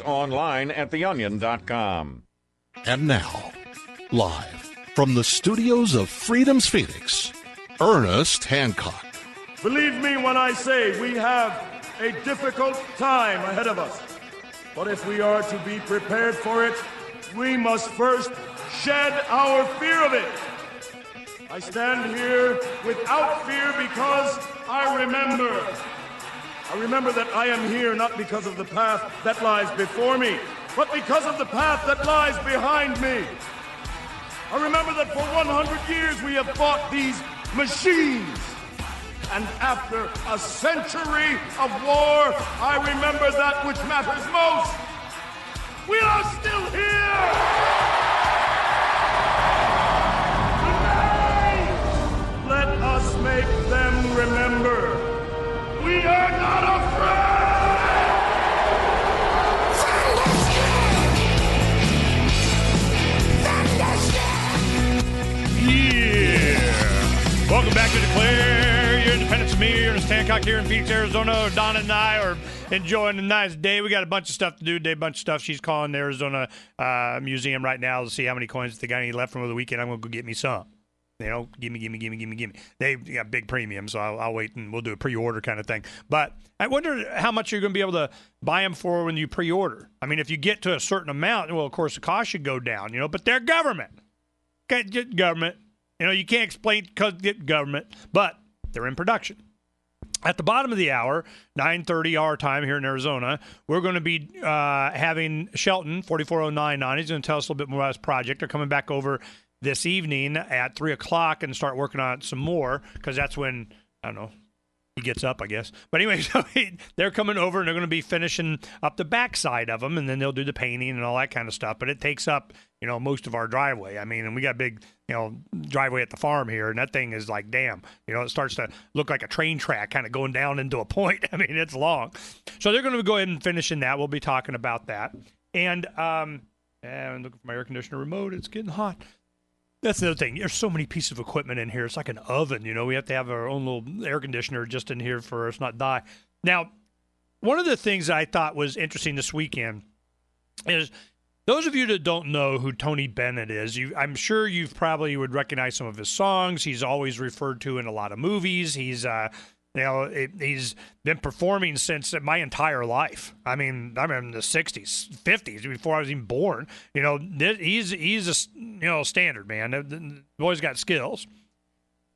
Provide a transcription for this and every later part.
Online at theonion.com. And now, live from the studios of Freedom's Phoenix, Ernest Hancock. Believe me when I say we have a difficult time ahead of us. But if we are to be prepared for it, we must first shed our fear of it. I stand here without fear because I remember that I am here not because of the path that lies before me, but because of the path that lies behind me. I remember that for 100 years we have fought these machines. And after a century of war, I remember that which matters most. We are still here! Today, let us make them remember. We are not afraid! Yeah! Welcome back to Declare Your Independence. Me, Ernest Hancock here in Phoenix, Arizona. Donna and I are enjoying a nice day. We got a bunch of stuff to do today, a bunch of stuff. She's calling the Arizona Museum right now to see how many coins the guy left from over the weekend. I'm going to go get me some. You know, give me. They got big premium, so I'll wait and we'll do a pre-order kind of thing. But I wonder how much you're going to be able to buy them for when you pre-order. I mean, if you get to a certain amount, well, of course, the cost should go down, but they're government. Okay, government. You can't explain because government, but they're in production. At the bottom of the hour, 9:30 our time here in Arizona, we're going to be having Shelton, 44099. He's going to tell us a little bit more about his project. They're coming back over this evening at 3 o'clock and start working on it some more because that's when, I don't know, he gets up, I guess. But anyway, so they're coming over and they're going to be finishing up the backside of them, and then they'll do the painting and all that kind of stuff. But it takes up, most of our driveway. I mean, and we got a big, driveway at the farm here, and that thing is like, damn, it starts to look like a train track kind of going down into a point. I mean, it's long. So they're going to go ahead and finish in that. We'll be talking about that. And I'm looking for my air conditioner remote. It's getting hot. That's the other thing. There's so many pieces of equipment in here. It's like an oven, We have to have our own little air conditioner just in here for us not die. Now, one of the things I thought was interesting this weekend is those of you that don't know who Tony Bennett is, I'm sure you've probably would recognize some of his songs. He's always referred to in a lot of movies. He's he's been performing since my entire life. I mean, I'm in the 60s, 50s, before I was even born. He's a standard, man. The boy's got skills.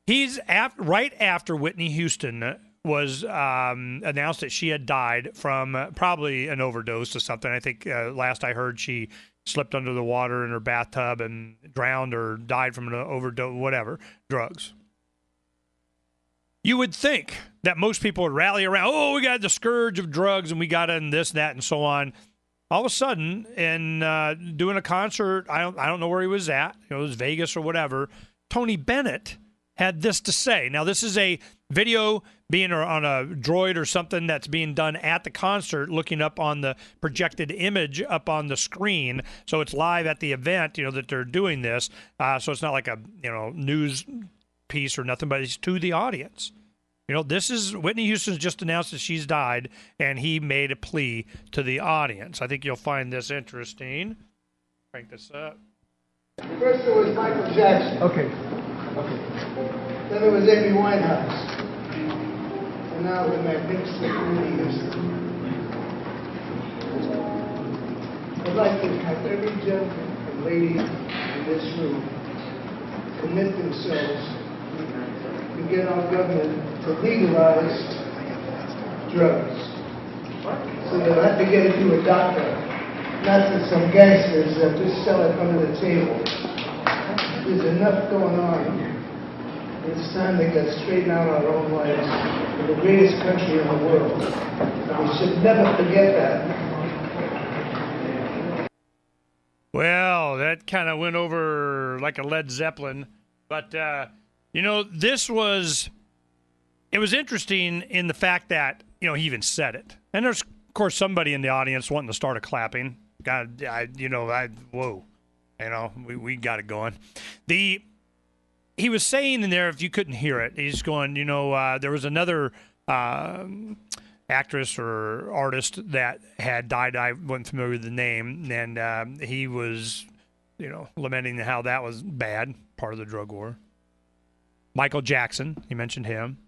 He's right after Whitney Houston was announced that she had died from probably an overdose or something. I think last I heard she slipped under the water in her bathtub and drowned or died from an overdose, whatever, drugs. You would think that most people would rally around, oh, we got the scourge of drugs and we got in this, that, and so on. All of a sudden, in doing a concert, I don't know where he was at, it was Vegas or whatever, Tony Bennett had this to say. Now, this is a video being on a droid or something that's being done at the concert, looking up on the projected image up on the screen. So it's live at the event, that they're doing this. So it's not like a, news piece or nothing, but it's to the audience. This is Whitney Houston's just announced that she's died, and he made a plea to the audience. I think you'll find this interesting. Crank this up. First it was Michael Jackson. Okay. Then it was Amy Winehouse. And now the magnificent Whitney Houston. I'd like to have every gentleman and lady in this room commit themselves to get our government to legalize drugs. So they'll have to get it to a doctor, not to some gangsters that just sell it under the table. There's enough going on. It's time to get straighten out our own lives. We're the greatest country in the world. We should never forget that. Well, that kind of went over like a Led Zeppelin. But, it was interesting in the fact that, he even said it. And there's, of course, somebody in the audience wanting to start a clapping. God, whoa. We got it going. He was saying in there, if you couldn't hear it, he's going, there was another actress or artist that had died. I wasn't familiar with the name, and he was, lamenting how that was bad, part of the drug war. Michael Jackson, he mentioned him,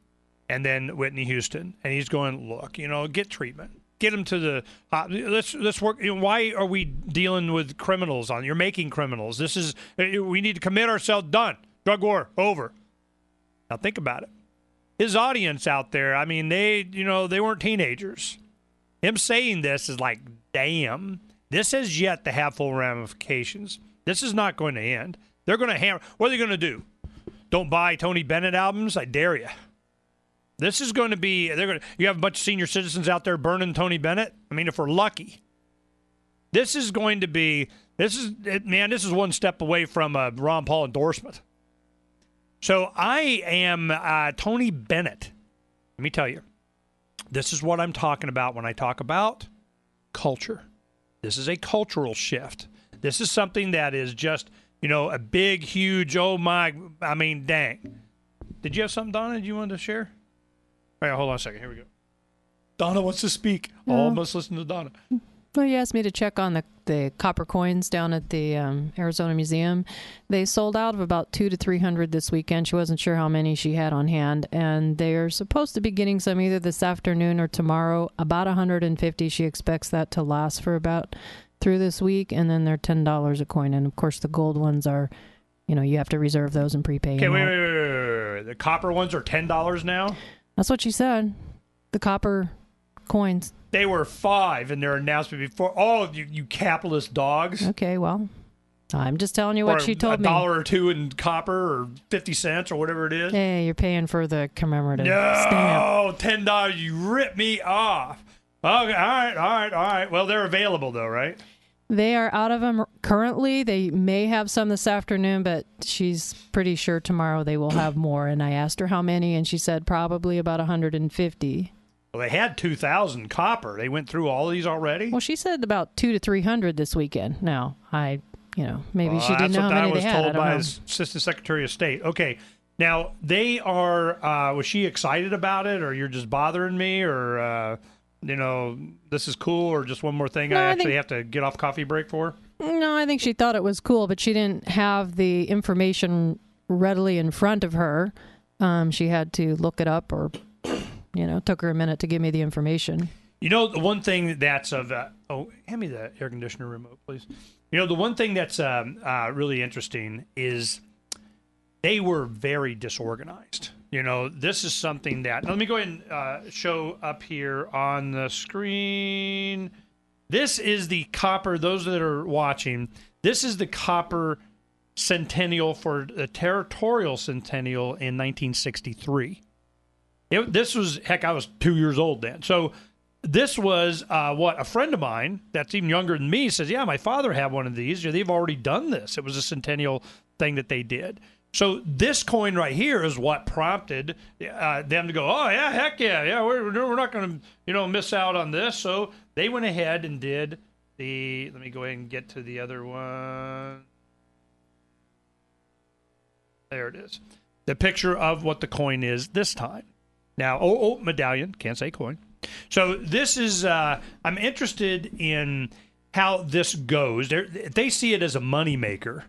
and then Whitney Houston, and he's going, look, get treatment. Get them to the let's work. Why are we dealing with criminals? You're making criminals. We need to commit ourselves. Done. Drug war over. Now think about it. His audience out there. I mean, they weren't teenagers. Him saying this is like, damn. This has yet to have full ramifications. This is not going to end. They're going to hammer. What are they going to do? Don't buy Tony Bennett albums? I dare you. This is going to be, you have a bunch of senior citizens out there burning Tony Bennett. I mean, if we're lucky. This is going to be, this is one step away from a Ron Paul endorsement. So I am Tony Bennett. Let me tell you, this is what I'm talking about when I talk about culture. This is a cultural shift. This is something that is just, a big, huge, dang. Did you have something, Donna, you wanted to share? All right, hold on a second. Here we go. Donna wants to speak. All must listen to Donna. Well, you asked me to check on the copper coins down at the Arizona Museum. They sold out of about 200 to 300 this weekend. She wasn't sure how many she had on hand, and they're supposed to be getting some either this afternoon or tomorrow. About 150. She expects that to last for about through this week, and then they're $10 a coin. And of course, the gold ones are, you have to reserve those and prepay. Okay, wait. The copper ones are $10 now. That's what she said. The copper coins. They were $5 in their announcement before. Oh, you capitalist dogs. Okay, well, I'm just telling you what she told me. $1 or $2 in copper or 50 cents or whatever it is. Hey, you're paying for the commemorative stamp. stamp. $10. You ripped me off. Okay, all right. Well, they're available though, right? They are out of them currently. They may have some this afternoon, but she's pretty sure tomorrow they will have more. And I asked her how many, and she said probably about 150. Well, they had 2,000 copper. They went through all these already? Well, she said about 200 to 300 this weekend. Now, maybe she didn't know how many they had. That's what I was told by his Assistant Secretary of State. Okay. Now, they are, was she excited about it, or you're just bothering me, or... this is cool, or just one more thing I actually have to get off coffee break for? No, I think she thought it was cool, but she didn't have the information readily in front of her. She had to look it up, or, took her a minute to give me the information. The one thing that's hand me the air conditioner remote, please. The one thing that's really interesting is they were very disorganized. This is something that... Let me go ahead and show up here on the screen. This is the copper, those that are watching, this is the copper centennial for the territorial centennial in 1963. This was, heck, I was 2 years old then. So this was a friend of mine that's even younger than me says, yeah, my father had one of these. They've already done this. It was a centennial thing that they did. So this coin right here is what prompted them to go, oh, yeah, heck yeah, we're not going to, miss out on this. So they went ahead and did let me go ahead and get to the other one. There it is. The picture of what the coin is this time. Now, medallion, can't say coin. So this is, I'm interested in how this goes. They see it as a moneymaker.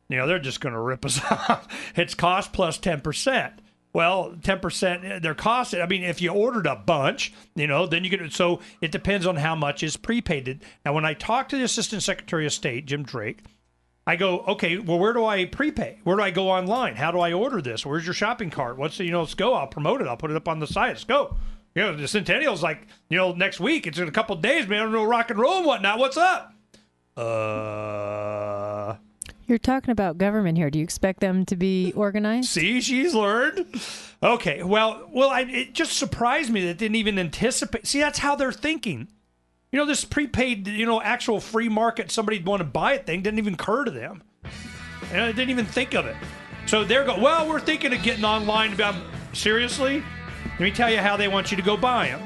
They're just going to rip us off. It's cost plus 10%. Well, 10%, their cost, if you ordered a bunch, then you can, so it depends on how much is prepaid. Now, when I talk to the Assistant Secretary of State, Jim Drake, I go, okay, well, where do I prepay? Where do I go online? How do I order this? Where's your shopping cart? Let's go. I'll promote it. I'll put it up on the site. Let's go. The Centennial's like, next week. It's in a couple of days, man. I don't know, rock and roll and whatnot. What's up? You're talking about government here. Do you expect them to be organized? See, she's learned. Okay, well, it just surprised me that it didn't even anticipate. See, that's how they're thinking. This prepaid, actual free market, somebody'd want to buy it thing didn't even occur to them. They didn't even think of it. So they're going, well, we're thinking of getting online about, seriously? Let me tell you how they want you to go buy them.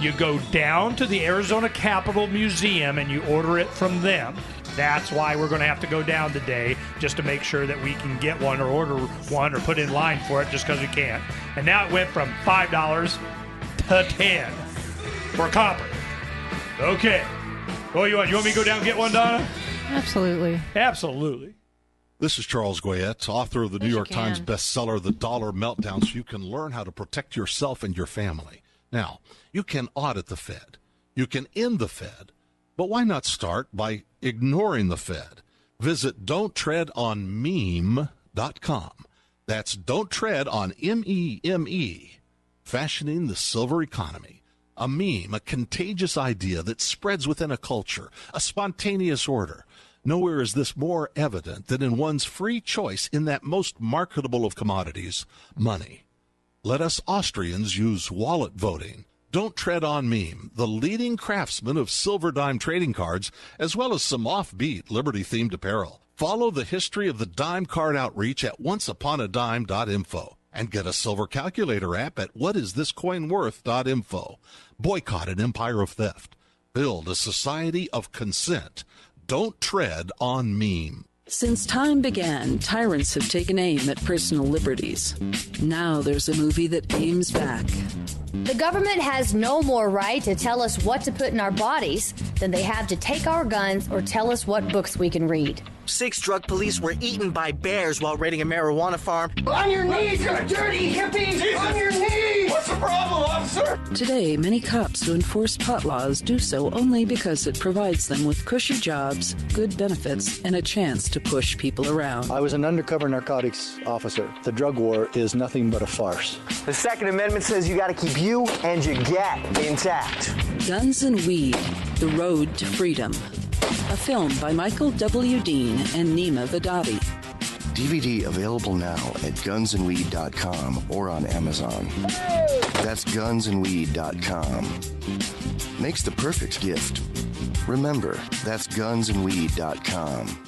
You go down to the Arizona Capitol Museum and you order it from them. That's why we're going to have to go down today, just to make sure that we can get one or order one or put in line for it just because we can't. And now it went from $5 to $10. for copper. Okay. What do you want? You want me to go down and get one, Donna? Absolutely. Absolutely. This is Charles Goyette, author of the New York Times bestseller, The Dollar Meltdown, so you can learn how to protect yourself and your family. Now, you can audit the Fed. You can end the Fed. But why not start by ignoring the Fed? Visit don'ttreadonmeme.com. That's Don't Tread on M-E-M-E, fashioning the silver economy. A meme, a contagious idea that spreads within a culture, a spontaneous order. Nowhere is this more evident than in one's free choice in that most marketable of commodities, money. Let us Austrians use wallet voting. Don't Tread on Meme, the leading craftsman of silver dime trading cards, as well as some offbeat Liberty-themed apparel. Follow the history of the dime card outreach at onceUponAdime.info and get a silver calculator app at whatisthiscoinworth.info. Boycott an empire of theft. Build a society of consent. Don't tread on meme. Since time began, tyrants have taken aim at personal liberties. Now there's a movie that aims back. The government has no more right to tell us what to put in our bodies than they have to take our guns or tell us what books we can read. 6 drug police were eaten by bears while raiding a marijuana farm. On your knees, you dirty hippies! Jesus. On your knees! What's the problem, officer? Today, many cops who enforce pot laws do so only because it provides them with cushy jobs, good benefits, and a chance to push people around. I was an undercover narcotics officer. The drug war is nothing but a farce. The Second Amendment says you got to keep you and your get intact. Guns and Weed, The Road to Freedom. A film by Michael W. Dean and Nima Vadavi. DVD available now at gunsandweed.com or on Amazon. That's gunsandweed.com. Makes the perfect gift. Remember, that's gunsandweed.com.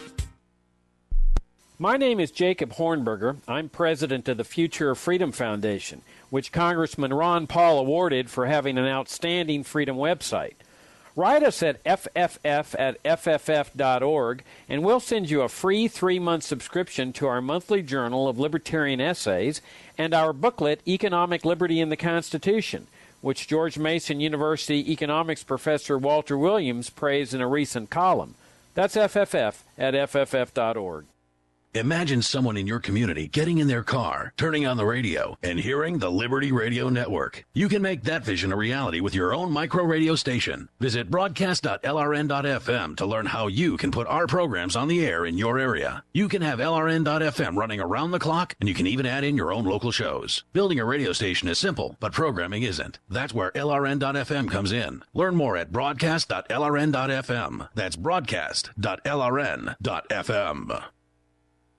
My name is Jacob Hornberger. I'm president of the Future of Freedom Foundation, which Congressman Ron Paul awarded for having an outstanding freedom website. Write us at fff@fff.org, and we'll send you a free 3-month subscription to our monthly journal of libertarian essays and our booklet, Economic Liberty in the Constitution, which George Mason University economics professor Walter Williams praised in a recent column. That's fff@fff.org. Imagine someone in your community getting in their car, turning on the radio, and hearing the Liberty Radio Network. You can make that vision a reality with your own micro radio station. Visit broadcast.lrn.fm to learn how you can put our programs on the air in your area. You can have LRN.FM running around the clock, and you can even add in your own local shows. Building a radio station is simple, but programming isn't. That's where LRN.FM comes in. Learn more at broadcast.lrn.fm. That's broadcast.lrn.fm.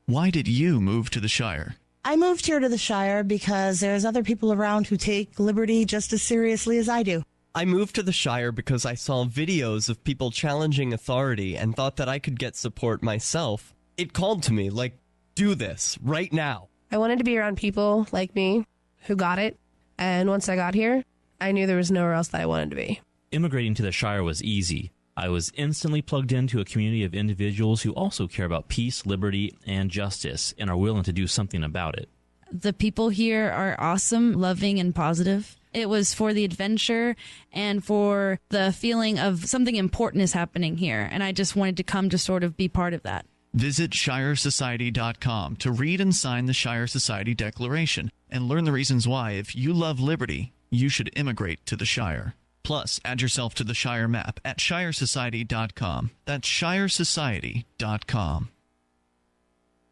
Why did you move to the Shire? I moved here to the Shire because there's other people around who take liberty just as seriously as I do. I moved to the Shire because I saw videos of people challenging authority and thought that I could get support myself. It called to me, like, do this, right now. I wanted to be around people like me who got it, and once I got here, I knew there was nowhere else that I wanted to be. Immigrating to the Shire was easy. I was instantly plugged into a community of individuals who also care about peace, liberty, and justice and are willing to do something about it. The people here are awesome, loving, and positive. It was for the adventure and for the feeling of something important is happening here, and I just wanted to come to sort of be part of that. Visit ShireSociety.com to read and sign the Shire Society Declaration and learn the reasons why, if you love liberty, you should immigrate to the Shire. Plus, add yourself to the Shire map at ShireSociety.com. That's ShireSociety.com.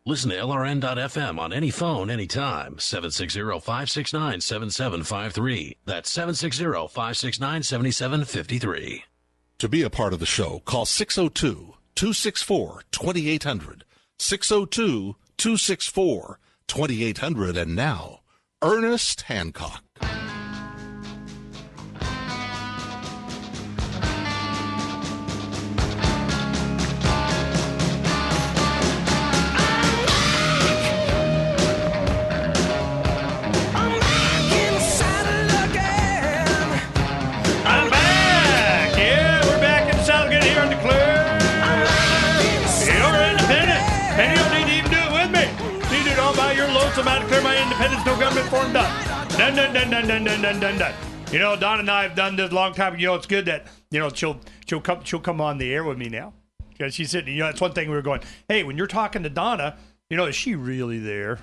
Listen to LRN.FM on any phone, anytime. 760-569-7753. That's 760-569-7753. To be a part of the show, call 602-264-2800. 602-264-2800. And now, Ernest Hancock. I'm out to clear my independence, no government form, done. Done. You know, Donna and I have done this a long time. You know, it's good that, you know, she'll come on the air with me now. Because she's sitting, you know, that's one thing we were going, hey, when you're talking to Donna, you know, is she really there?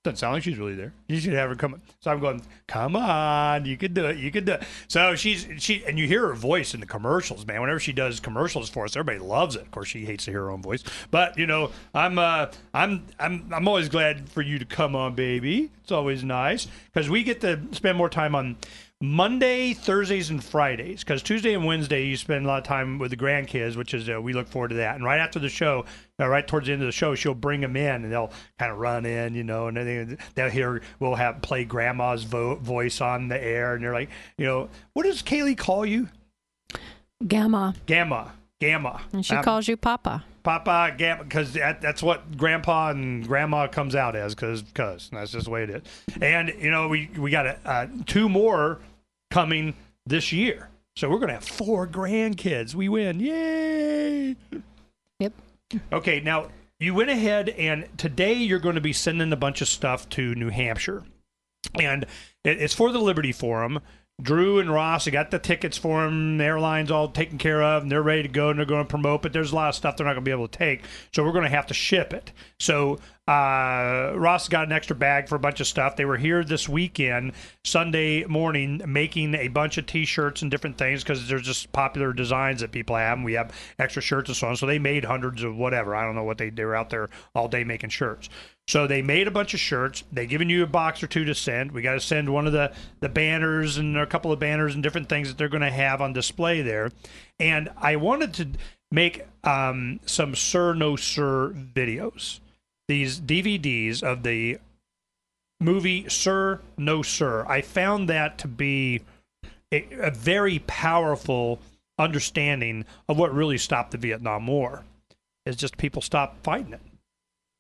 Doesn't sound like she's really there. You should have her come. So I'm going, come on, you could do it, you could do it. So she, and you hear her voice in the commercials, man. Whenever she does commercials for us, everybody loves it. Of course, she hates to hear her own voice, but you know, I'm always glad for you to come on, baby. It's always nice because we get to spend more time on Monday, Thursdays, and Fridays, because Tuesday and Wednesday you spend a lot of time with the grandkids, which is we look forward to that. And right after the show, right towards the end of the show, she'll bring them in, and they'll kind of run in, you know, and they'll hear, we'll have play Grandma's voice on the air, and they're like, you know, what does Kaylee call you? Gamma. And she calls you Papa. Papa, Gamma, because that's what Grandpa and Grandma comes out as, because that's just the way it is. And, you know, we got 2 more coming this year. So we're going to have 4 grandkids. We win. Yay! Yep. Okay, now, you went ahead, and today you're going to be sending a bunch of stuff to New Hampshire. And it's for the Liberty Forum. Drew and Ross, I got the tickets for them. The airline's all taken care of, and they're ready to go, and they're going to promote, but there's a lot of stuff they're not going to be able to take, so we're going to have to ship it. So Ross got an extra bag for a bunch of stuff. They were here this weekend, Sunday morning, making a bunch of T-shirts and different things because there's just popular designs that people have, and we have extra shirts and so on. So they made hundreds of whatever. I don't know what they were out there all day making shirts. So they made a bunch of shirts. They've given you a box or 2 to send. We got to send one of the banners and a couple of banners and different things that they're going to have on display there. And I wanted to make some Sir No Sir videos. These DVDs of the movie Sir No Sir. I found that to be a very powerful understanding of what really stopped the Vietnam War. It's just people stopped fighting it.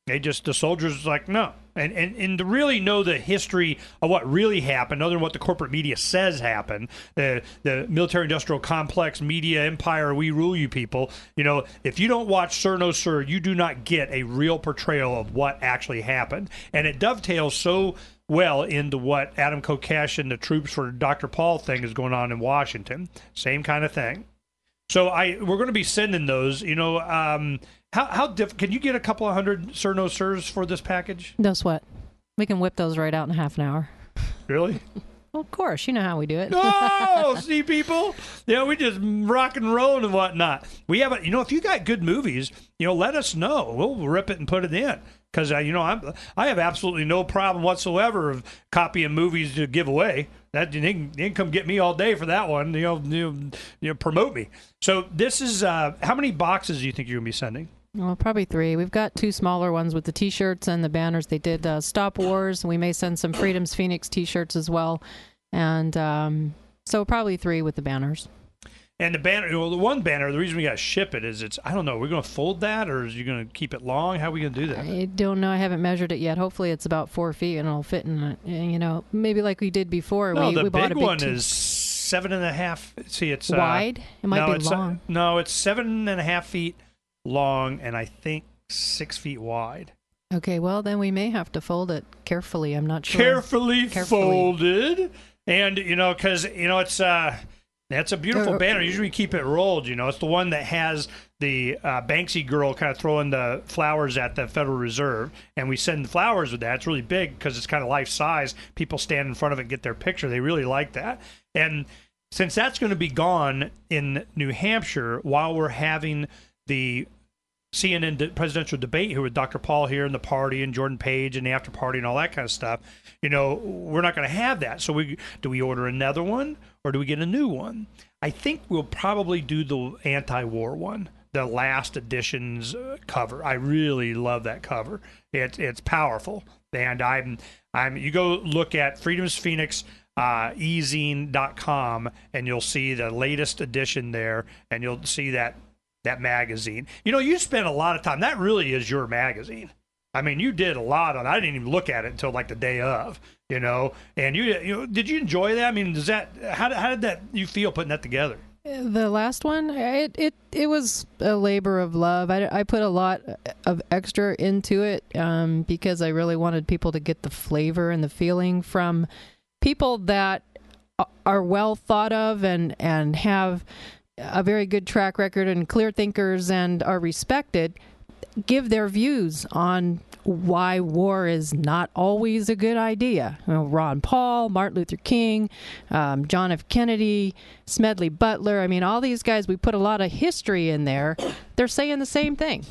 The soldiers like, no. And to really know the history of what really happened, other than what the corporate media says happened, the military-industrial complex, media empire, we rule you people, you know, if you don't watch Sir No Sir, you do not get a real portrayal of what actually happened. And it dovetails so well into what Adam Kokesh and the Troops for Dr. Paul thing is going on in Washington. Same kind of thing. So we're going to be sending those, you know, can you get a couple of 100 Sir No Sirs for this package? No sweat. We can whip those right out in half an hour. Really? Well, of course. You know how we do it. Oh, see, people? Yeah, we just rock and roll and whatnot. We have you know, if you got good movies, you know, let us know. We'll rip it and put it in. Because, you know, I have absolutely no problem whatsoever of copying movies to give away. That you can come get me all day for that one. You know, promote me. So this is how many boxes do you think you're gonna be sending? Well, probably 3. We've got 2 smaller ones with the T-shirts and the banners. They did Stop Wars. We may send some Freedom's Phoenix T-shirts as well, and so probably 3 with the banners. And the banner, well, the one banner, the reason we got to ship it is I don't know, we're going to fold that, or is you going to keep it long? How are we going to do that? I don't know. I haven't measured it yet. Hopefully it's about 4 feet and it'll fit in, you know, maybe like we did before. No, we bought a big one is 7.5. See, it's wide. It might be long. No, it's 7.5 feet long, and I think 6 feet wide. Okay, well then we may have to fold it carefully. I'm not sure. Carefully folded, and you know, because you know it's that's a beautiful banner. Usually we keep it rolled. You know, it's the one that has the Banksy girl kind of throwing the flowers at the Federal Reserve, and we send flowers with that. It's really big because it's kind of life size. People stand in front of it and get their picture. They really like that, and since that's going to be gone in New Hampshire while we're having the CNN presidential debate here with Dr. Paul here and the party and Jordan Page and the after party and all that kind of stuff, you know, we're not going to have that. So do we order another one or do we get a new one? I think we'll probably do the anti-war one, the last edition's cover. I really love that cover. It's powerful. And you go look at Freedom's Phoenix ezine.com and you'll see the latest edition there, and you'll see that magazine. You know, you spent a lot of time. That really is your magazine. I mean, you did a lot on. I didn't even look at it until like the day of. You know, and you know, did you enjoy that? I mean, how did that you feel putting that together? The last one, it was a labor of love. I put a lot of extra into it because I really wanted people to get the flavor and the feeling from people that are well thought of and have a very good track record and clear thinkers and are respected, give their views on why war is not always a good idea. Ron Paul, Martin Luther King, John F. Kennedy, Smedley Butler. I mean, all these guys, we put a lot of history in there. They're saying the same thing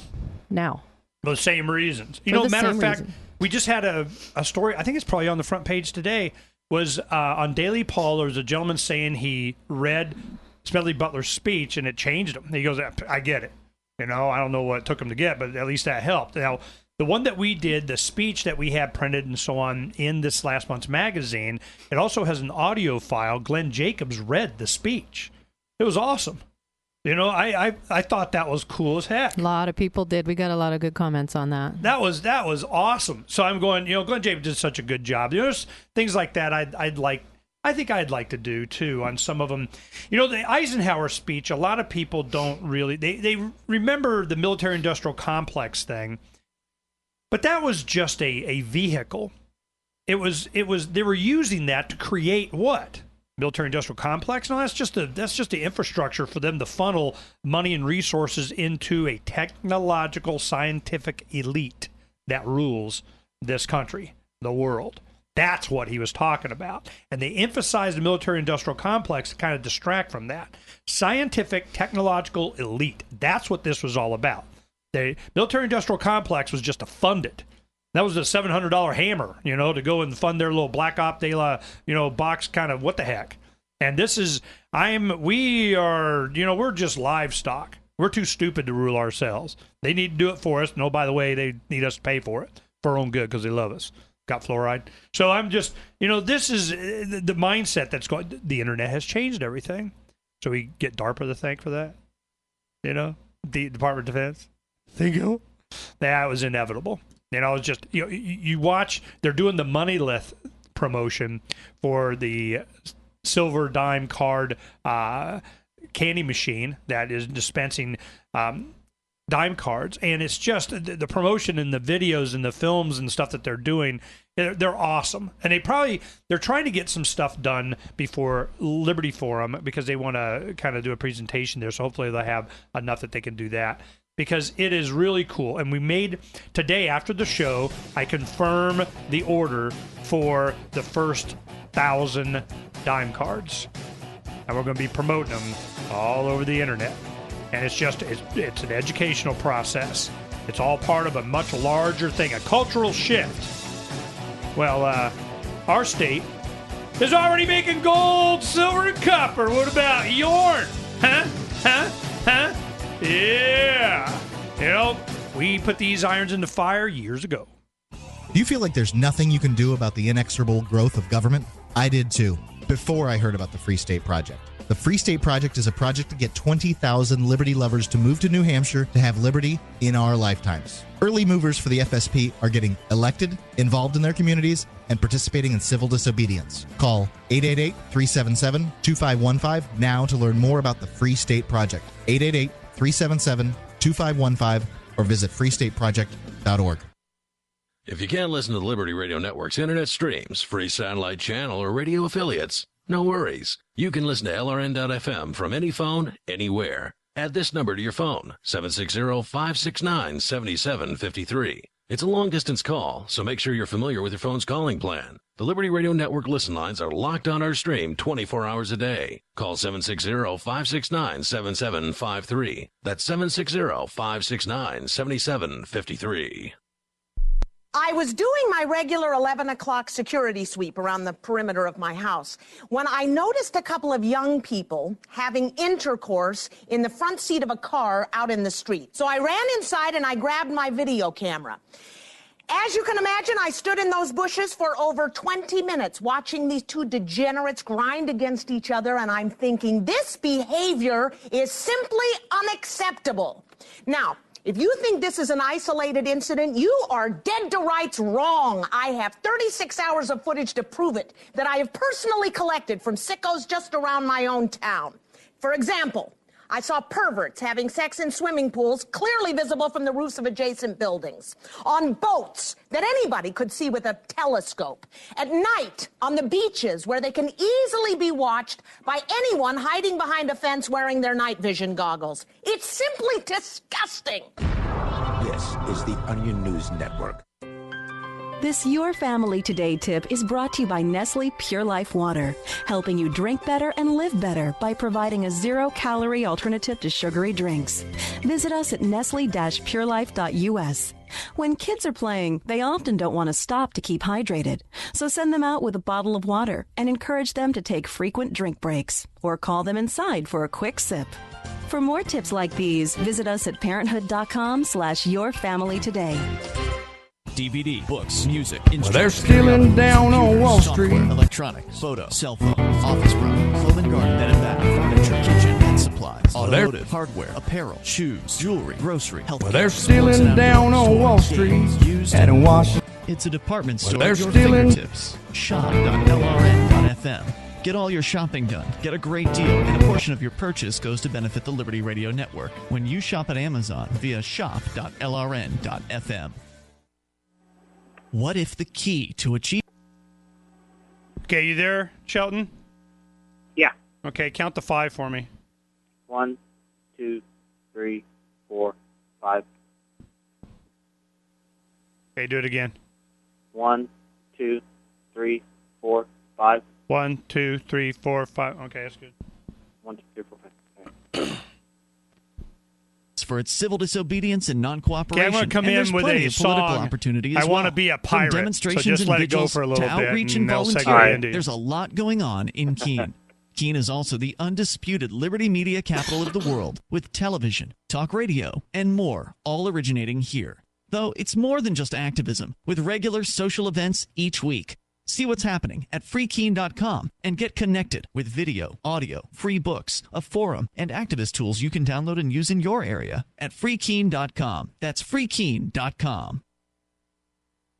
now. The same reasons. Matter of fact, we just had a story, I think it's probably on the front page today, was on Daily Paul. There was a gentleman saying he read Smedley Butler's speech and it changed him. He goes, I get it. I don't know what it took him to get, but at least that helped. Now, the one that we did, the speech that we had printed and so on in this last month's magazine, it also has an audio file. Glenn Jacobs read the speech. It was awesome. I thought that was cool as heck. A lot of people did. We got a lot of good comments on that. That was awesome. So I'm going, Glenn Jacobs did such a good job. There's things like that I think I'd like to do too on some of them. The Eisenhower speech, a lot of people don't really, they remember the military-industrial complex thing, but that was just a vehicle. It was they were using that to create what? Military-industrial complex? No, that's just the infrastructure for them to funnel money and resources into a technological, scientific elite that rules this country, the world. That's what he was talking about. And they emphasized the military-industrial complex to kind of distract from that. Scientific, technological elite. That's what this was all about. The military-industrial complex was just to fund it. That was a $700 hammer, to go and fund their little Black Op de la, box kind of what the heck. And this is, we're just livestock. We're too stupid to rule ourselves. They need to do it for us. No, by the way, they need us to pay for it for our own good because they love us. Got fluoride. So I'm just, this is the mindset that's going, the internet has changed everything. So we get DARPA to thank for that. The Department of Defense. Thank you. That was inevitable. It's just, you watch, they're doing the MoneyLith promotion for the silver dime card candy machine that is dispensing dime cards. And it's just the promotion and the videos and the films and stuff that they're doing, they're awesome. And they're trying to get some stuff done before Liberty Forum because they want to kind of do a presentation there. So hopefully they'll have enough that they can do that. Because it is really cool. And we made, today after the show, I confirm the order for the first 1,000 dime cards. And we're going to be promoting them all over the internet. And it's an educational process. It's all part of a much larger thing, a cultural shift. Well, our state is already making gold, silver, and copper. What about yours? Huh? Yeah. We put these irons in the fire years ago. Do you feel like there's nothing you can do about the inexorable growth of government? I did too, before I heard about the Free State Project. The Free State Project is a project to get 20,000 liberty lovers to move to New Hampshire to have liberty in our lifetimes. Early movers for the FSP are getting elected, involved in their communities, and participating in civil disobedience. Call 888-377-2515 now to learn more about the Free State Project. 888-377-2515 or visit freestateproject.org. If you can't listen to the Liberty Radio Network's internet streams, free satellite channel, or radio affiliates, no worries. You can listen to LRN.FM from any phone, anywhere. Add this number to your phone, 760-569-7753. It's a long-distance call, so make sure you're familiar with your phone's calling plan. The Liberty Radio Network listen lines are locked on our stream 24 hours a day. Call 760-569-7753. That's 760-569-7753. I was doing my regular 11 o'clock security sweep around the perimeter of my house when I noticed a couple of young people having intercourse in the front seat of a car out in the street. So I ran inside and I grabbed my video camera. As you can imagine, I stood in those bushes for over 20 minutes watching these two degenerates grind against each other, and I'm thinking, this behavior is simply unacceptable. Now, if you think this is an isolated incident, you are dead to rights wrong. I have 36 hours of footage to prove it that I have personally collected from sickos just around my own town. For example, I saw perverts having sex in swimming pools clearly visible from the roofs of adjacent buildings, on boats that anybody could see with a telescope, at night on the beaches where they can easily be watched by anyone hiding behind a fence wearing their night vision goggles. It's simply disgusting. This is the Onion News Network. This Your Family Today tip is brought to you by Nestle Pure Life Water, helping you drink better and live better by providing a zero-calorie alternative to sugary drinks. Visit us at nestle-purelife.us. When kids are playing, they often don't want to stop to keep hydrated. So send them out with a bottle of water and encourage them to take frequent drink breaks or call them inside for a quick sip. For more tips like these, visit us at parenthood.com/yourfamilytoday. DVD, books, music, Well, they're stealing down on Wall Street. Electronics, photo, cell phone, office products, home and garden, bed and bath, furniture, kitchen and supplies, automotive, hardware, apparel, shoes, jewelry, grocery, health. Well, they're stealing down on Wall Street and in Washington. It's a department store They're at your stealing. fingertips. Shop.lrn.fm. Get all your shopping done. Get a great deal, and a portion of your purchase goes to benefit the Liberty Radio Network when you shop at Amazon via shop.lrn.fm. What if the key to achieve... Okay, you there, Shelton? Yeah. Okay, count to 5 for me. 1, 2, 3, 4, 5. Okay, do it again. 1, 2, 3, 4, 5. 1, 2, 3, 4, 5. Okay, that's good. 1, 2, 3, 4, 5. Okay. for its civil disobedience and non-cooperation. Okay, I'm going to come and in with plenty a of political song. opportunity I as want to well. be a From pirate, so demonstrations just and let it go vigils for a little to bit, outreach and and they'll segue volunteering. into you. There's a lot going on in Keene. Keene is also the undisputed Liberty Media capital of the world, with television, talk radio, and more, all originating here. Though it's more than just activism, with regular social events each week. See what's happening at freekeene.com and get connected with video, audio, free books, a forum, and activist tools you can download and use in your area at freekeene.com. That's freekeene.com.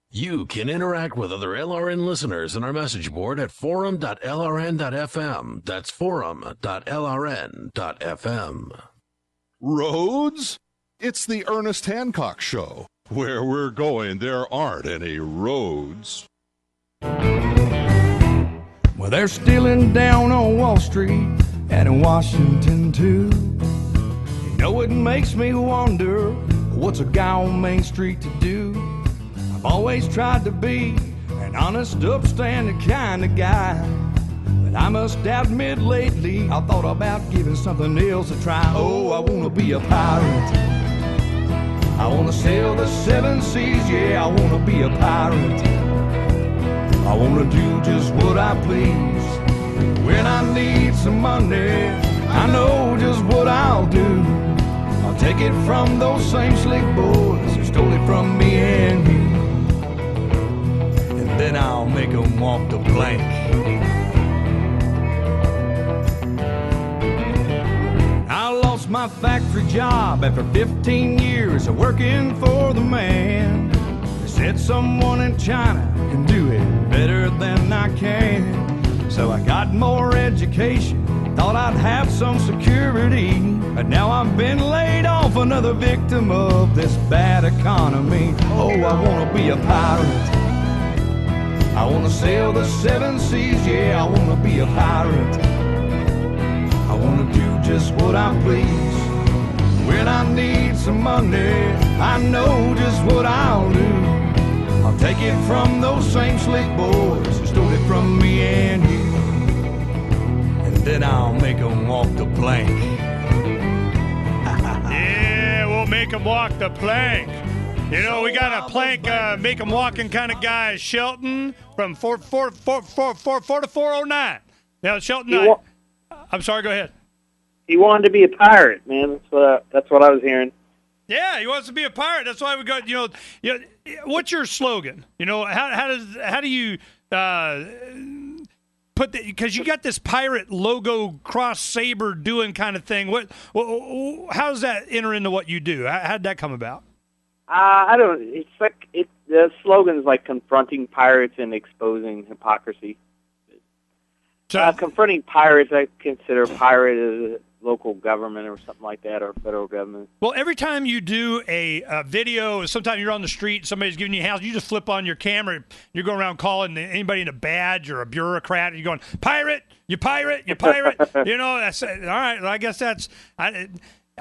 You can interact with other LRN listeners in our message board at forum.lrn.fm. That's forum.lrn.fm. Roads? It's the Ernest Hancock Show. Where we're going, there aren't any roads. Well, they're stealing down on Wall Street and in Washington, too. You know, it makes me wonder, what's a guy on Main Street to do? I've always tried to be an honest, upstanding kind of guy. But I must admit lately, I thought about giving something else a try. Oh, I want to be a pirate. I want to sail the seven seas, yeah, I want to be a pirate. I want to do just what I please. When I need some money, I know just what I'll do. I'll take it from those same slick boys who stole it from me and you. And then I'll make them walk the plank. I lost my factory job after 15 years of working for the man. They said someone in China can do it better than I can. So I got more education, thought I'd have some security. But now I've been laid off, another victim of this bad economy. Oh, I want to be a pirate. I want to sail the seven seas, yeah, I want to be a pirate. I want to do just what I please. When I need some money, I know just what I'll do. I'll take it from those same slick boys who stole it from me and you. And then I'll make them walk the plank. Yeah, we'll make them walk the plank. You know, we got a plank, make them walking kind of guy, Shelton, from 40409. Now, Shelton, I'm sorry, go ahead. He wanted to be a pirate, man. That's what I was hearing. Yeah, he wants to be a pirate. That's why we got, what's your slogan? You know, how do you put the, because you got this pirate logo cross saber doing kind of thing. How does that enter into what you do? How'd that come about? I don't. It's like the slogan is like confronting pirates and exposing hypocrisy. So, confronting pirates, I consider pirate as local government or something like that, or federal government. Well, every time you do a video, sometimes you're on the street, somebody's giving you a house, you just flip on your camera, you're going around calling anybody in a badge or a bureaucrat, and you're going, pirate, you pirate, you pirate. That's all right. Well, I guess that's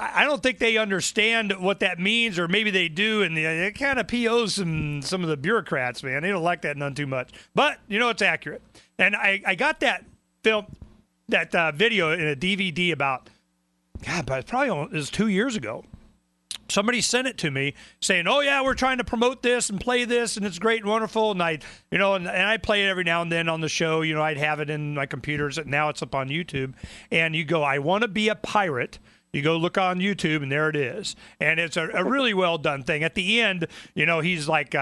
I don't think they understand what that means, or maybe they do, and it kind of POs some of the bureaucrats, man. They don't like that none too much. But, it's accurate. And I got that film, that video in a DVD about, but it was 2 years ago. Somebody sent it to me saying, oh, yeah, we're trying to promote this and play this, and it's great and wonderful. And I play it every now and then on the show. I'd have it in my computers. Now it's up on YouTube. And you go, I want to be a pirate. You go look on YouTube, and there it is. And it's a really well done thing. At the end, he's like,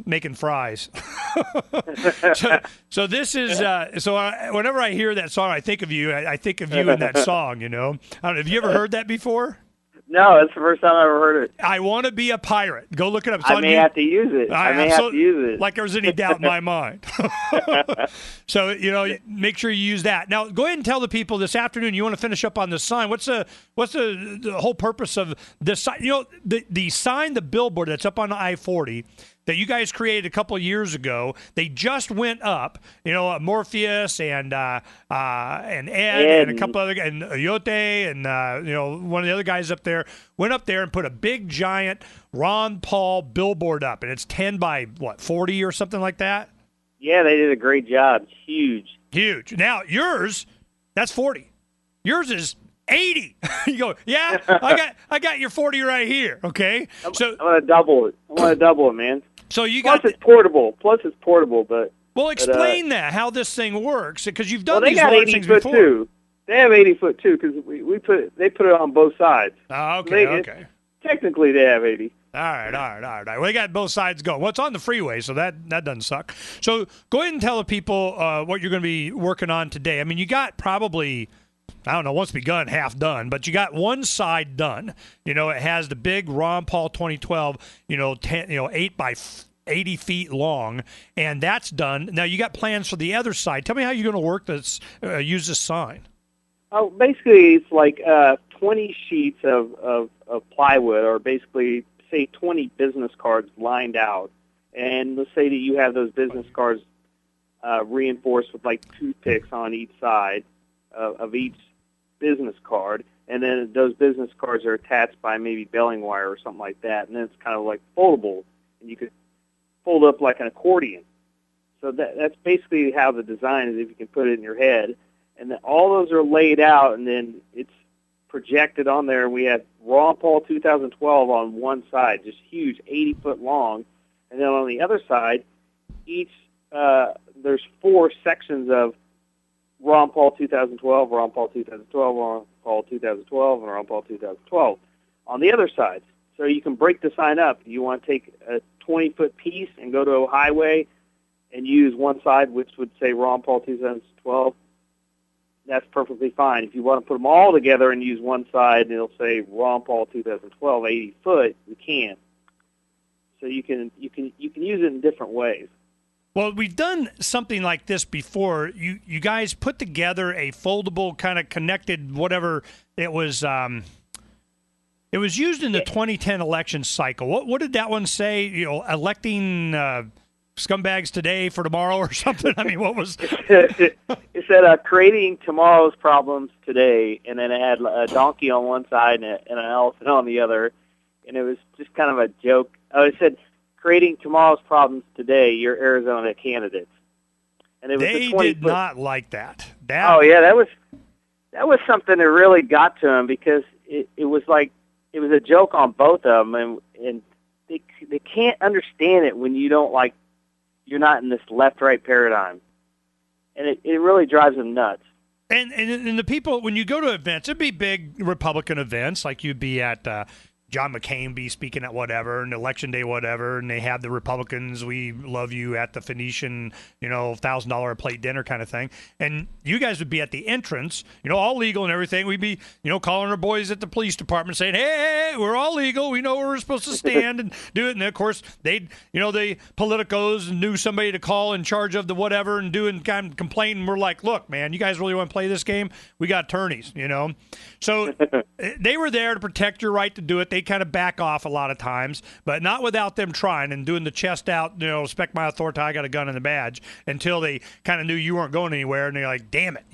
making fries. so this is whenever I hear that song, I think of you. I think of you in that song. I don't know. Have you ever heard that before? No, that's the first time I ever heard it. I want to be a pirate. Go look it up. It's I may have to use it. I may have to use it. Like there's any doubt in my mind. So, make sure you use that. Now, go ahead and tell the people this afternoon you want to finish up on the sign. What's the whole purpose of this sign? The sign, the billboard that's up on I-40 that you guys created a couple of years ago, they just went up. Morpheus and Ed and a couple other guys, and Yote and one of the other guys up there went up there and put a big giant Ron Paul billboard up, and it's 10 by 40 or something like that. Yeah, they did a great job. It's huge. Huge. Now yours, that's 40. Yours is 80. You go, yeah, I got your 40 right here. Okay, so I'm gonna double it. Man. So you Plus it's portable. But explain that how this thing works, because you've done these large things before. Too. They have 80-foot too, because they put it on both sides. Oh, okay. Technically, they have 80. All right. Well, they got both sides going. Well, it's on the freeway, so that doesn't suck. So go ahead and tell the people what you're going to be working on today. I mean, you got probably, I don't know, once begun, half done, but you got one side done. It has the big Ron Paul 2012, 8 by 80 feet long, and that's done. Now you got plans for the other side. Tell me how you're going to work this, use this sign. Oh, basically, it's like 20 sheets of plywood, or basically, say, 20 business cards lined out. And let's say that you have those business cards reinforced with, like, toothpicks on each side of each business card. And then those business cards are attached by maybe baling wire or something like that. And then it's kind of like foldable, and you could fold up like an accordion. So that's basically how the design is, if you can put it in your head. And then all those are laid out, and then it's projected on there. We have Ron Paul 2012 on one side, just huge, 80-foot long. And then on the other side, there's 4 sections of Ron Paul 2012, Ron Paul 2012, Ron Paul 2012, and Ron Paul 2012 on the other side. So you can break the sign up. You want to take a 20-foot piece and go to a highway and use one side, which would say Ron Paul 2012. That's perfectly fine. If you want to put them all together and use one side, and it'll say Ron Paul 2012, 80 foot, you can. So you can use it in different ways. Well, we've done something like this before. You guys put together a foldable kind of connected whatever it was. It was used in the 2010 election cycle. What did that one say? Electing scumbags today for tomorrow or something? I mean, what was it said creating tomorrow's problems today, and then it had a donkey on one side and an elephant on the other, and it was just kind of a joke. It said, creating tomorrow's problems today, your Arizona candidates. And it was they did not like that. Oh, yeah, that was something that really got to them, because it was like, it was a joke on both of them, and they can't understand it when you're not in this left-right paradigm. And it really drives them nuts. And the people, when you go to events, it'd be big Republican events, like you'd be at John McCain be speaking at whatever, and election day whatever, and they have the Republicans, we love you at the Phoenician, $1,000 a plate dinner kind of thing. And you guys would be at the entrance, all legal and everything. We'd be, calling our boys at the police department saying, hey, we're all legal. We know where we're supposed to stand and do it. And then, of course, they'd, the politicos knew somebody to call in charge of the whatever and do and kind of complain. And we're like, look, man, you guys really want to play this game? We got attorneys, So they were there to protect your right to do it. They kind of back off a lot of times, but not without them trying and doing the chest out, respect my authority, I got a gun and a badge, until they kind of knew you weren't going anywhere, and they're like, damn it,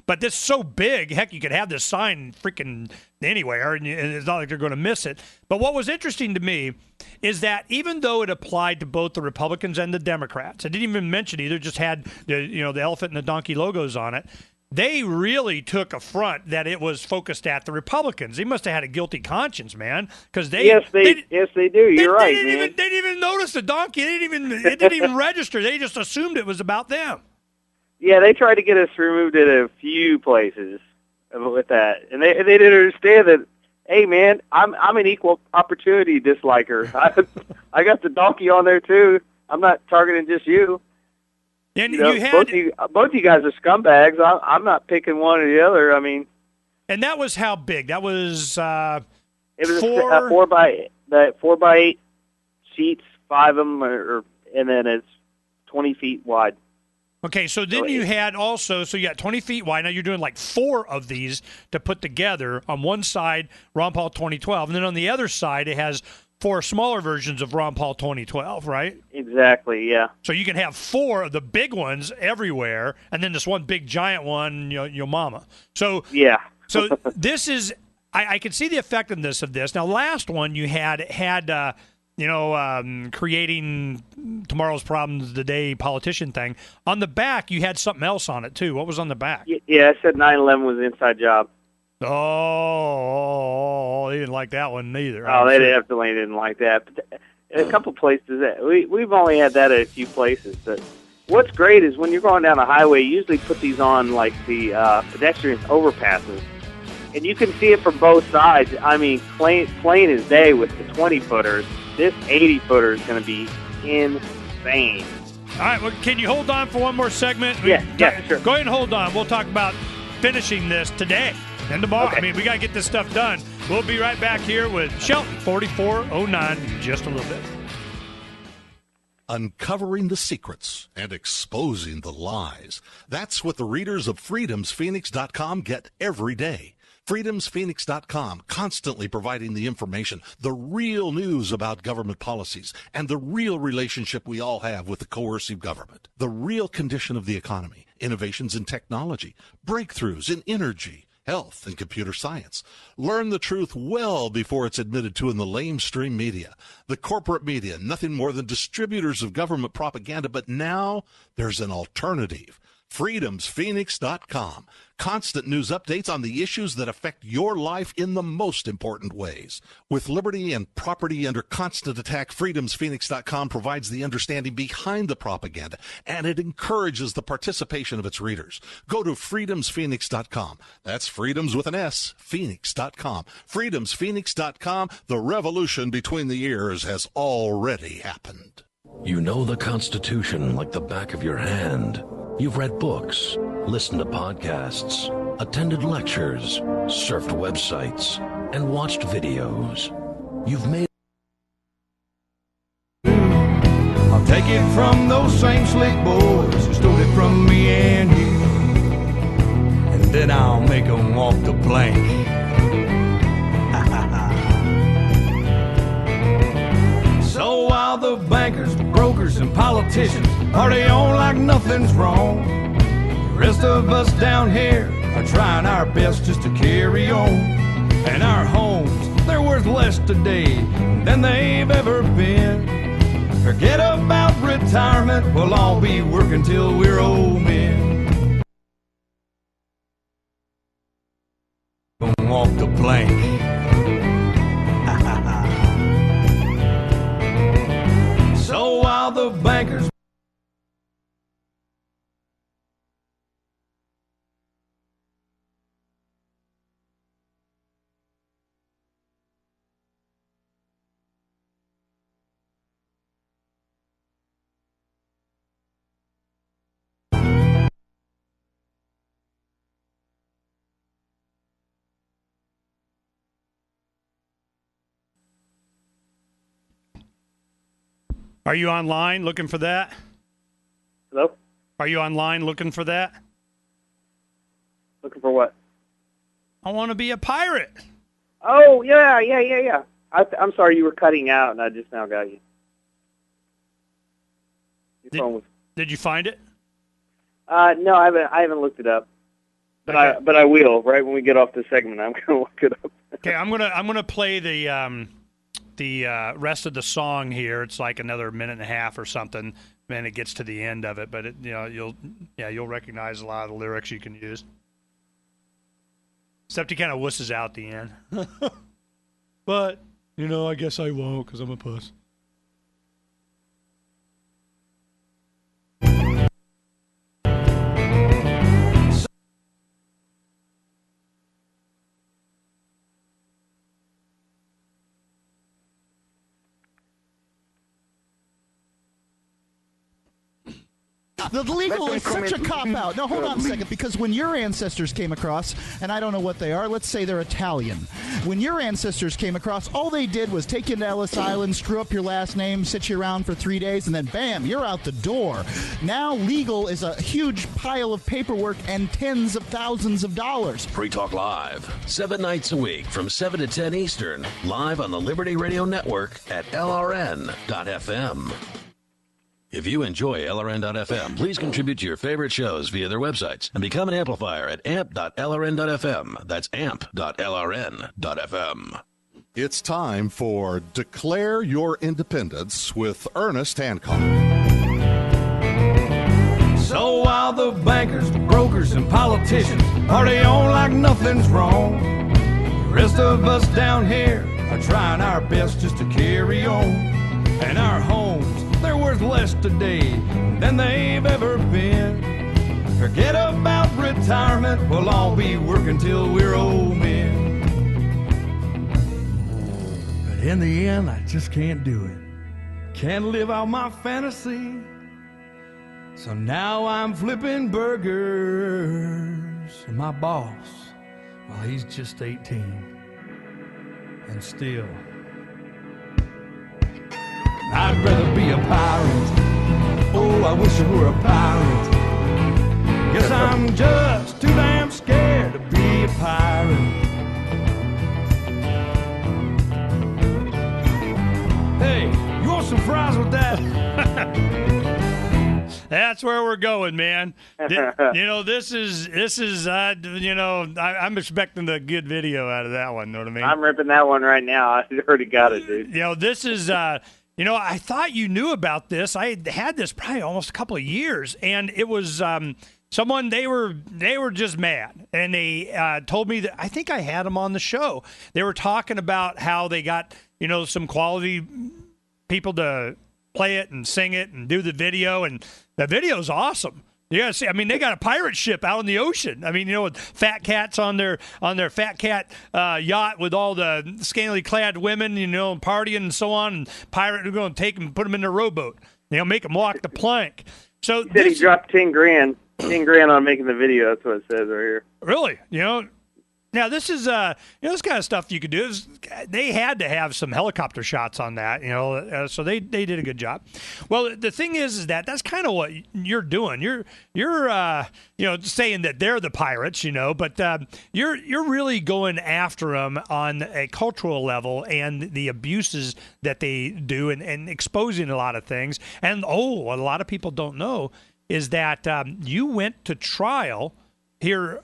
But this is so big, heck, you could have this sign freaking anywhere, and it's not like they're going to miss it. But what was interesting to me is that even though it applied to both the Republicans and the Democrats, I didn't even mention either, just had the elephant and the donkey logos on it, they really took affront that it was focused at the Republicans. They must have had a guilty conscience, man, because they yes they do. You're right, man. They didn't even notice the donkey. It didn't even register. They just assumed it was about them. Yeah, they tried to get us removed at a few places with that, and they didn't understand that. Hey, man, I'm an equal opportunity disliker. I got the donkey on there too. I'm not targeting just you. And both of you guys are scumbags. I'm not picking one or the other. I mean, and that was how big? That was it was a 4x8 sheets, 5 of them, and then it's 20 feet wide. Okay, so then you had also, so you got 20 feet wide. Now you're doing like 4 of these to put together. On one side, Ron Paul 2012, and then on the other side, it has 4 smaller versions of Ron Paul 2012, right? Exactly, yeah. So you can have 4 of the big ones everywhere, and then this one big giant one, your mama. So yeah. So this is, I can see the effectiveness of this. Now, last one you had creating tomorrow's problems today politician thing. On the back, you had something else on it too. What was on the back? Yeah, I said 9/11 was an inside job. Oh, they didn't like that one either. Oh, they definitely didn't like that. But a couple places that we've only had that at a few places. But what's great is when you're going down the highway, you usually put these on like the pedestrian overpasses, and you can see it from both sides. I mean, plain as day with the 20-footers. This 80-footer is going to be insane. All right, well, can you hold on for one more segment? Yeah, sure. Go ahead and hold on. We'll talk about finishing this today and tomorrow. Okay. I mean, we got to get this stuff done. We'll be right back here with Shelton 4409 in just a little bit. Uncovering the secrets and exposing the lies. That's what the readers of freedomsphoenix.com get every day. freedomsphoenix.com, constantly providing the information, the real news about government policies, and the real relationship we all have with the coercive government, the real condition of the economy, innovations in technology, breakthroughs in energy, health, and computer science. Learn the truth well before it's admitted to in the lamestream media. The corporate media, nothing more than distributors of government propaganda, but now there's an alternative. freedomsphoenix.com. Constant news updates on the issues that affect your life in the most important ways. With liberty and property under constant attack, freedomsphoenix.com provides the understanding behind the propaganda, and it encourages the participation of its readers. Go to freedomsphoenix.com. That's freedoms with an S, phoenix.com. freedomsphoenix.com. The revolution between the ears has already happened. You know the Constitution like the back of your hand. You've read books, listened to podcasts, attended lectures, surfed websites, and watched videos. You've made... I'll take it from those same slick boys who stole it from me and you, and then I'll make them walk the plank. So while the bankers, brokers, and politicians party on like nothing's wrong, the rest of us down here are trying our best just to carry on. And our homes, they're worth less today than they've ever been. Forget about retirement, we'll all be working till we're old men. Walk the plank. So while the bankers Are you online looking for that? Hello? Are you online looking for that? Looking for what? I want to be a pirate. Oh, yeah. I'm sorry, you were cutting out, and I just now got you. Your phone was... Did you find it? No, I haven't looked it up. But I will right when we get off this segment. I'm gonna look it up. Okay, I'm gonna play the rest of the song here. It's like another minute and a half or something. Then it gets to the end of it, but you'll recognize a lot of the lyrics you can use. Except he kind of wusses out the end. But I guess I won't because I'm a puss. The legal is such a cop-out. No, hold on a second, because when your ancestors came across, and I don't know what they are, let's say they're Italian. When your ancestors came across, all they did was take you to Ellis Island, screw up your last name, sit you around for 3 days, and then bam, you're out the door. Now legal is a huge pile of paperwork and tens of thousands of dollars. Free Talk Live, 7 nights a week from 7 to 10 Eastern, live on the Liberty Radio Network at LRN.FM. If you enjoy LRN.FM, please contribute to your favorite shows via their websites and become an amplifier at amp.lrn.fm. That's amp.lrn.fm. It's time for Declare Your Independence with Ernest Hancock. So while the bankers, the brokers, and politicians party on like nothing's wrong, the rest of us down here are trying our best just to carry on. And our homes, they're worth less today than they've ever been. Forget about retirement, we'll all be working till we're old men. But in the end, I just can't do it. Can't live out my fantasy. So now I'm flipping burgers. And my boss, well, he's just 18. And still, I'd rather be a pirate. Oh, I wish I were a pirate. Guess I'm just too damn scared to be a pirate. Hey, you want some fries with that? That's where we're going, man. This is I'm expecting a good video out of that one. Know what I mean? I'm ripping that one right now. I already got it, dude. This is. I thought you knew about this. I had this probably almost a couple of years, and it was someone they were just mad, and they told me that I think I had them on the show. They were talking about how they got some quality people to play it and sing it and do the video, and the video's awesome. You gotta see. I mean, they got a pirate ship out in the ocean. I mean, with fat cats on their fat cat yacht with all the scantily clad women, partying and so on. And pirate are going to take them and put them in their rowboat. Make them walk the plank. So he said he dropped $10,000 on making the video. That's what it says right here. Really? Now, this is, this kind of stuff you could do. They had to have some helicopter shots on that, so they did a good job. Well, the thing is that that's kind of what you're doing. You're saying that they're the pirates, but you're really going after them on a cultural level and the abuses that they do and exposing a lot of things. And, what a lot of people don't know is that you went to trial here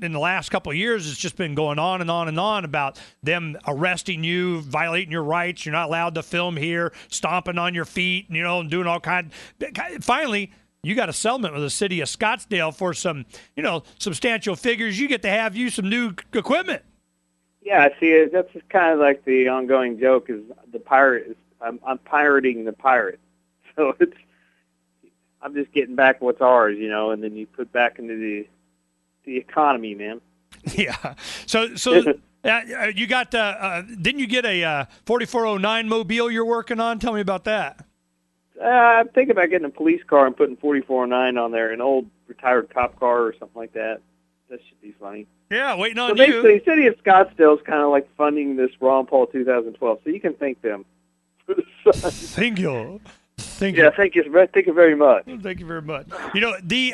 in the last couple of years. It's just been going on and on and on about them arresting you, violating your rights. You're not allowed to film here, stomping on your feet, and doing all kinds. Finally, you got a settlement with the city of Scottsdale for some, substantial figures. You get to have some new equipment. Yeah, see, that's just kind of like the ongoing joke is the pirate is I'm pirating the pirate. So I'm just getting back what's ours, and then you put back into the economy, man. Yeah. So you got didn't you get a 4409 Mobile you're working on? Tell me about that. I'm thinking about getting a police car and putting 4409 on there, an old retired cop car or something like that. That should be funny. Yeah, waiting on you. So basically, the city of Scottsdale is kind of like funding this Ron Paul 2012, so you can thank them Thank you. Thank you very much. Thank you very much. You know, the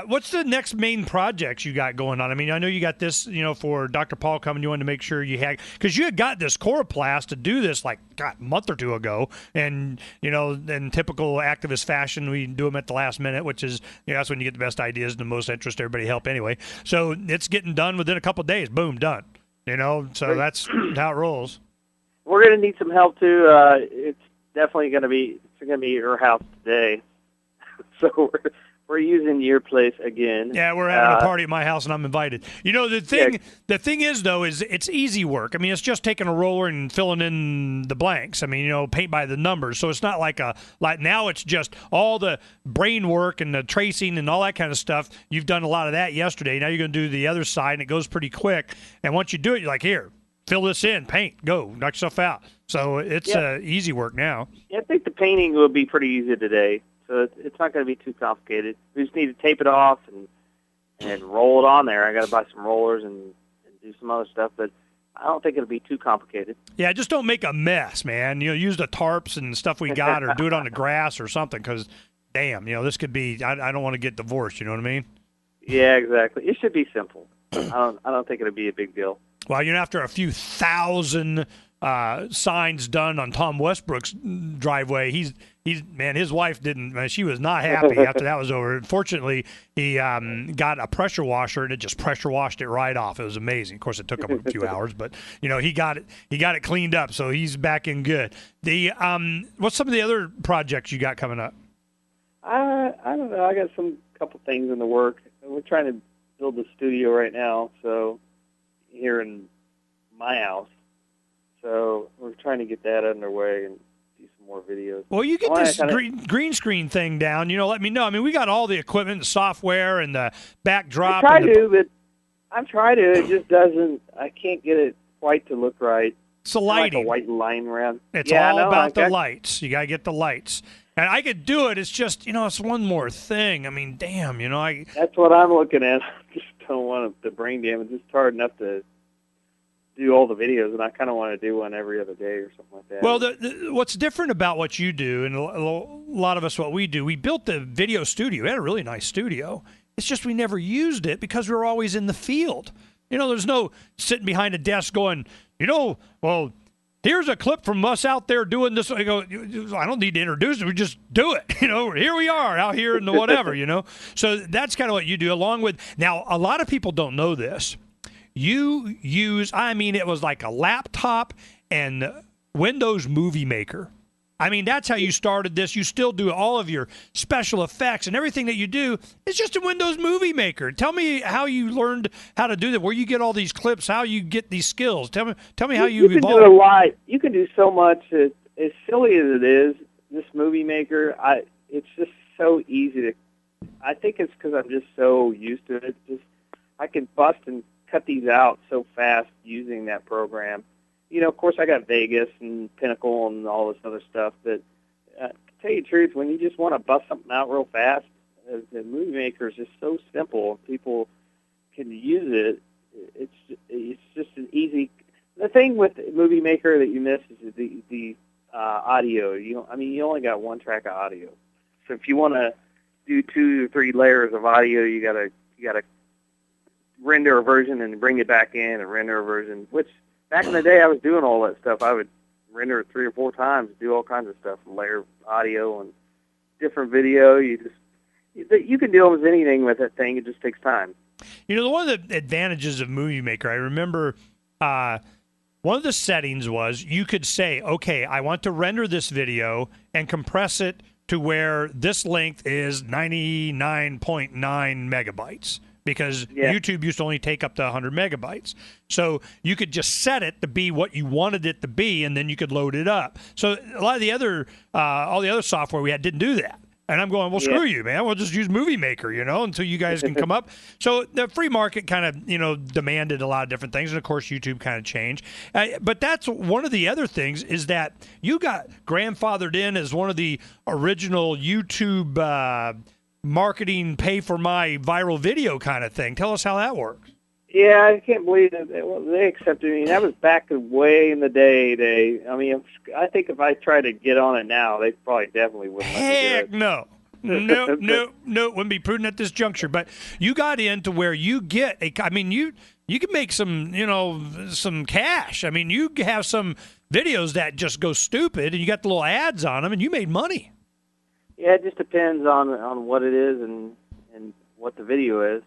what's the next main projects you got going on? I mean, I know you got this, you know, for Dr. Paul coming. You wanted to make sure you had, because you had got this coroplast to do this like a month or two ago, and you know, in typical activist fashion, we do them at the last minute, which is, you know, that's when you get the best ideas and the most interest. Everybody help anyway. So it's getting done within a couple of days. Boom, done. You know, so that's how it rolls. We're going to need some help too. It's definitely going to be your house today, so we're using your place again. Yeah, we're having a party at my house, and I'm invited. You know, the thing is though, is it's easy work. I mean, it's just taking a roller and filling in the blanks. I mean, you know, paint by the numbers. So it's not like now it's just all the brain work and the tracing and all that kind of stuff. You've done a lot of that yesterday. Now you're going to do the other side, and it goes pretty quick. And once you do it, you're like, here, fill this in, paint, go, knock yourself out. So it's easy work now. Yeah, I think the painting will be pretty easy today. So it's not going to be too complicated. We just need to tape it off and roll it on there. I got to buy some rollers and do some other stuff, but I don't think it'll be too complicated. Yeah, just don't make a mess, man. You know, use the tarps and stuff we got, or do it on the grass or something, because, damn, you know, this could be, I don't want to get divorced, you know what I mean? Yeah, exactly. It should be simple. I don't think it'll be a big deal. Well, you know, after a few thousand signs done on Tom Westbrook's driveway, his wife didn't. She was not happy after that was over. Fortunately, he got a pressure washer, and it just pressure washed it right off. It was amazing. Of course, it took him a few hours, but you know, he got it cleaned up, so he's back in good. The what's some of the other projects you got coming up? I don't know. I got couple things in the work. We're trying to build a studio right now, so here in my house. So we're trying to get that underway and do some more videos. Well, you get this green screen thing down, you know, let me know. I mean, we got all the equipment, the software, and the backdrop. I've tried to. It just doesn't. I can't get it quite to look right. It's the lighting. Like a white line around. It's all about the lights. You got to get the lights. And I could do it. It's just, you know, it's one more thing. I mean, damn, you know. That's what I'm looking at. I just don't want the brain damage. It's hard enough to do all the videos, and I kind of want to do one every other day or something like that. Well, what's different about what you do, and a lot of us, what we do, we built the video studio. We had a really nice studio. It's just we never used it because we were always in the field. You know, there's no sitting behind a desk going, you know, well, here's a clip from us out there doing this. I go, I don't need to introduce it. We just do it. You know, here we are out here in the whatever, you know. So that's kind of what you do, along with, now, a lot of people don't know this. You use, it was like a laptop and Windows Movie Maker. I mean, that's how you started this. You still do all of your special effects and everything that you do is just a Windows Movie Maker. Tell me how you learned how to do that, where you get all these clips, how you get these skills. Tell me how you evolved. You can do a lot. You can do so much. As silly as it is, this Movie Maker, it's just so easy to. I think it's because I'm just so used to it. I can bust and cut these out so fast using that program. You know, of course, I got Vegas and Pinnacle and all this other stuff, but to tell you the truth, when you just want to bust something out real fast, the Movie Maker is just so simple. People can use it. It's just an easy. The thing with Movie Maker that you miss is the audio. You only got one track of audio. So if you want to do 2 or 3 layers of audio, you gotta render a version and bring it back in and render a version, which back in the day I was doing all that stuff. I would render it 3 or 4 times, do all kinds of stuff, layer audio and different video. You can do almost anything with that thing. It just takes time. You know, one of the advantages of Movie Maker, I remember one of the settings was you could say, okay, I want to render this video and compress it to where this length is 99.9 megabytes. Because YouTube used to only take up to 100 megabytes. So you could just set it to be what you wanted it to be, and then you could load it up. So a lot of the other, all the other software we had didn't do that. And I'm going, well, screw you, man. We'll just use Movie Maker, you know, until you guys can come up. So the free market kind of, you know, demanded a lot of different things. And, of course, YouTube kind of changed. But that's one of the other things is that you got grandfathered in as one of the original YouTube marketing, pay for my viral video kind of thing. Tell us how that works. Yeah, I can't believe that they accepted me. That was back way in the day. I mean, I think if I tried to get on it now, they probably definitely wouldn't let me do Heck it. no. No, wouldn't be prudent at this juncture. But you got into where you get you can make some, some cash. I mean, you have some videos that just go stupid, and you got the little ads on them, and you made money. Yeah, it just depends on what it is and what the video is,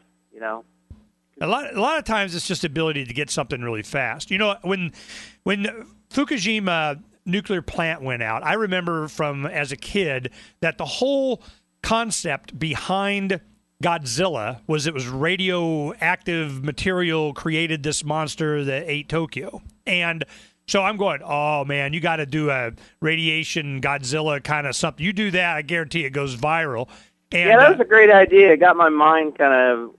A lot of times it's just ability to get something really fast. When Fukushima nuclear plant went out, I remember from as a kid that the whole concept behind Godzilla was it was radioactive material created this monster that ate Tokyo. And so I'm going, oh, man, you got to do a radiation Godzilla kind of something. You do that, I guarantee it goes viral. And, yeah, that was a great idea. It got my mind kind of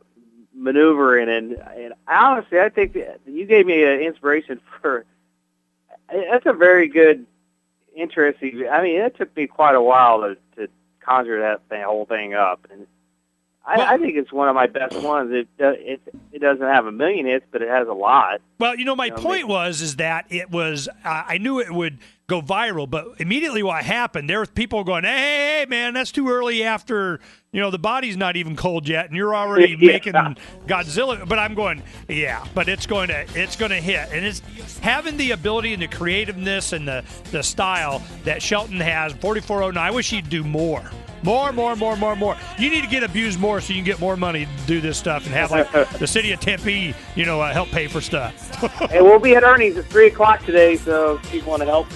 maneuvering. And honestly, I think that you gave me an inspiration for – that's a very good, interesting – I mean, it took me quite a while to conjure that whole thing up. And I think it's one of my best ones. It doesn't have a million hits, but it has a lot. Well, my point was that it was I knew it would go viral, but immediately what happened, there were people going, hey, man, that's too early after, the body's not even cold yet, and you're already making Godzilla. But I'm going, yeah, but it's going to hit. And it's having the ability and the creativeness and the style that Shelton has, 4409. I wish he'd do more. More. You need to get abused more so you can get more money to do this stuff and have the city of Tempe, help pay for stuff. Hey, we'll be at Ernie's at 3 o'clock today, so if you want to help.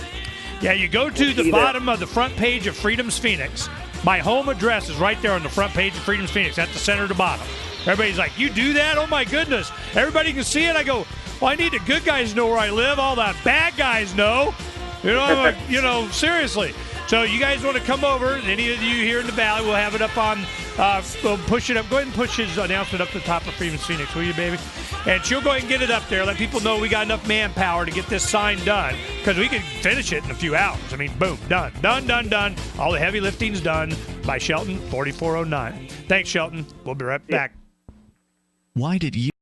Yeah, you go to the bottom of the front page of Freedom's Phoenix. My home address is right there on the front page of Freedom's Phoenix, at the center to bottom. Everybody's like, you do that? Oh, my goodness. Everybody can see it. I go, well, I need the good guys to know where I live. All the bad guys know. Seriously. So you guys want to come over, any of you here in the Valley, we'll have it up on, we'll push it up. Go ahead and push his announcement up to the top of Freedom's Phoenix, will you, baby? And she'll go ahead and get it up there. Let people know we got enough manpower to get this sign done, because we can finish it in a few hours. I mean, boom, done. All the heavy lifting's done by Shelton, 4409. Thanks, Shelton. We'll be right back. Why did you